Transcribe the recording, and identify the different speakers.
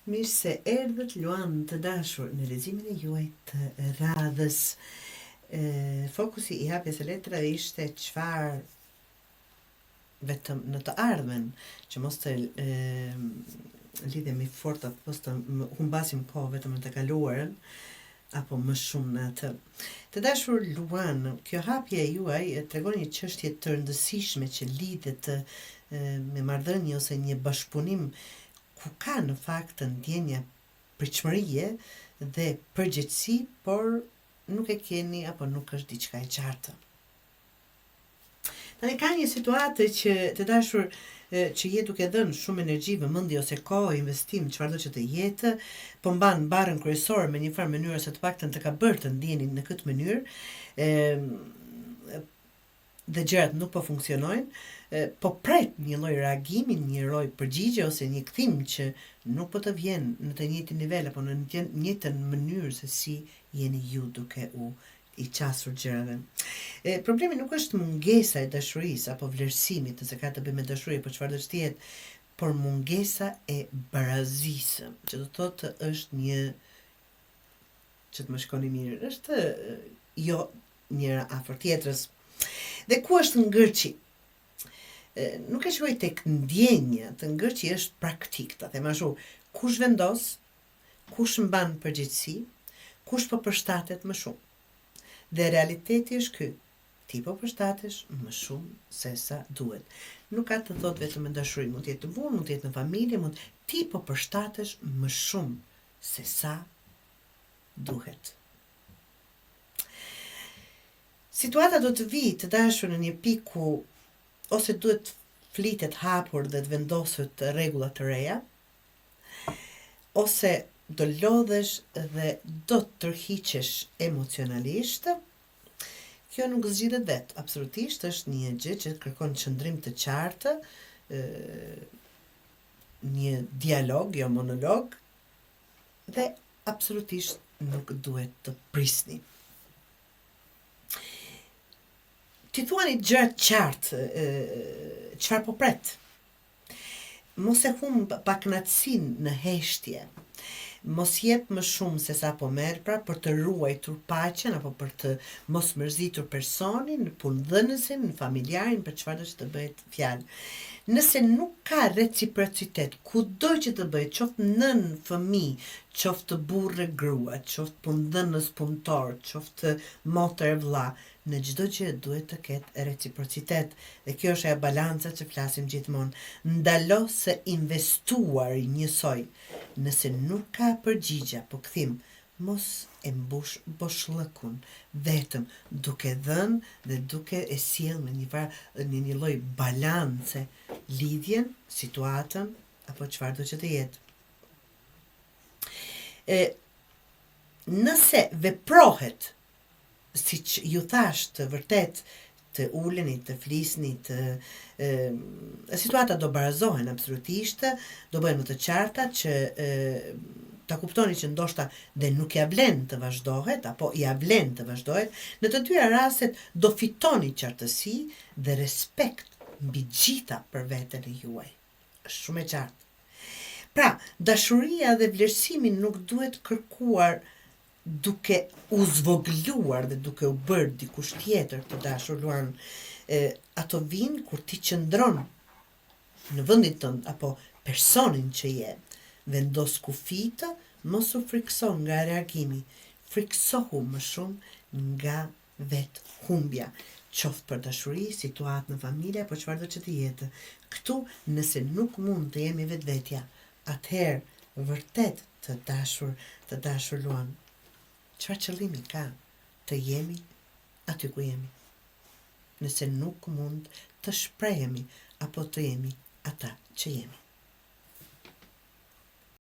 Speaker 1: Mirë se erdhët Luan të dashur në leximin e juaj të radhës. Fokusi I hapjes së letrave ishte çfarë vetëm në të ardhmen, që mos të lidhemi fort apo mos të humbasim kohë vetëm në të kaluarën, apo më shumë në atë. Të dashur Luan, kjo hapje e juaj tregon një çështje të rëndësishme që lidhet me marrëdhënie ose një bashkëpunim ku ka në fakt të ndjenja pritshmërie dhe përgjegjësi, por nuk e keni apo nuk është diçka e qartë. Tani ka një situatë që të dashur që je duke dhënë shumë energji, vëmendje ose kohë, investim, çfarëdo që të jetë, po mban barrën kryesore me një farë mënyrë ose të paktën të ka bërë të ndjeni në këtë mënyrë, dhe gjërat nuk po funksionojnë, po pret një lloj reagimi, një lloj përgjigje ose një kthim që nuk po të vjen në të njëjtin nivel apo në të njëjtën mënyrë se si jeni ju duke u I qasur gjërave. Problemi nuk është mungesa e dashurisë apo vlerësimit, nëse ka të bëjë me dashuri apo çfarëdo që të jetë, por mungesa e barazisë, që do të thotë është një, që të më shkoni mirë, është jo njëra afër tjetrës. Dhe ku është ngërçi? Nuk e shkoj tek ndjenja, të ngërçi është praktik, ta them ashtu, kush vendos, kush mban përgjegjësi, kush po përshtatet më shumë. Dhe realiteti është ky, ti po përshtatesh më shumë se sa duhet. Nuk ka të thotë vetëm me dashuri, mund të jetë të burr, mund të jetë në familje, ti po përshtatesh më shumë se sa duhet. Situata do të vijë të dashur në një pikë ku ose duhet flitet hapur dhe të vendoset rregulla të reja, ose do lodhesh dhe do të tërhiqesh emocionalisht. Kjo nuk zgjidhet vetë, absolutisht është një gjë që kërkon qëndrim të qartë, një dialog, jo monolog, dhe absolutisht nuk duhet të prisni. Ti thuani gjërat qartë, çfarë po pret. Mos e humb pakënaqësinë në heshtje. Mos jep më shumë se sa po merr, pra për të ruajtur paqen apo për të mos mërzitur personin, punëdhënësin, familjarin, për çfarëdo që të bëhet fjalë. Nëse nuk ka reciprocitet, kudo që të bëhet, qoftë nën, fëmijë, qoftë burrë, grua, qoftë punëdhënës, punëtor, qoftë motër, vëlla, në çdo gjë duhet të ketë reciprocitet. Dhe kjo është ajo balanca që flasim gjithmonë. Ndalo se investuar njësoj. Nëse nuk ka përgjigje apo kthim, mos e mbush boshllëkun vetëm duke dhënë dhe duke e sjell me një lloj balance lidhjen, situatën apo çfarëdo që të jetë. Nëse veprohet siç ju thash të vërtet, të uleni, të flisni, situata do barazohen absolutisht, do bëhen më të qarta që ta kuptoni që ndoshta dhe nuk ja vlen të vazhdohet, apo ja vlen të vazhdohet, në të dyja rastet do fitoni qartësi dhe respekt mbi gjitha për veten e juaj. Është shumë e qartë. Pra, dashuria dhe vlerësimi nuk duhet kërkuar duke u zvogluar dhe duke u bërë dikush tjetër të dashur Luan. Ato vinë kur ti qëndron në vendin tënd apo personin që je. Vendos kufitë, mos u frikson nga reagimi. Friksohu më shumë nga vetë humbja. Qoftë për dashuri, situatë në familje, apo çfarëdo që të jetë. Këtu, nëse nuk mund të jemi vetvetja, atëherë vërtet të dashur Luan. Çfarë qëllimi ka të jemi aty ku jemi? Nëse nuk mund të shprehemi apo të jemi ata që jemi.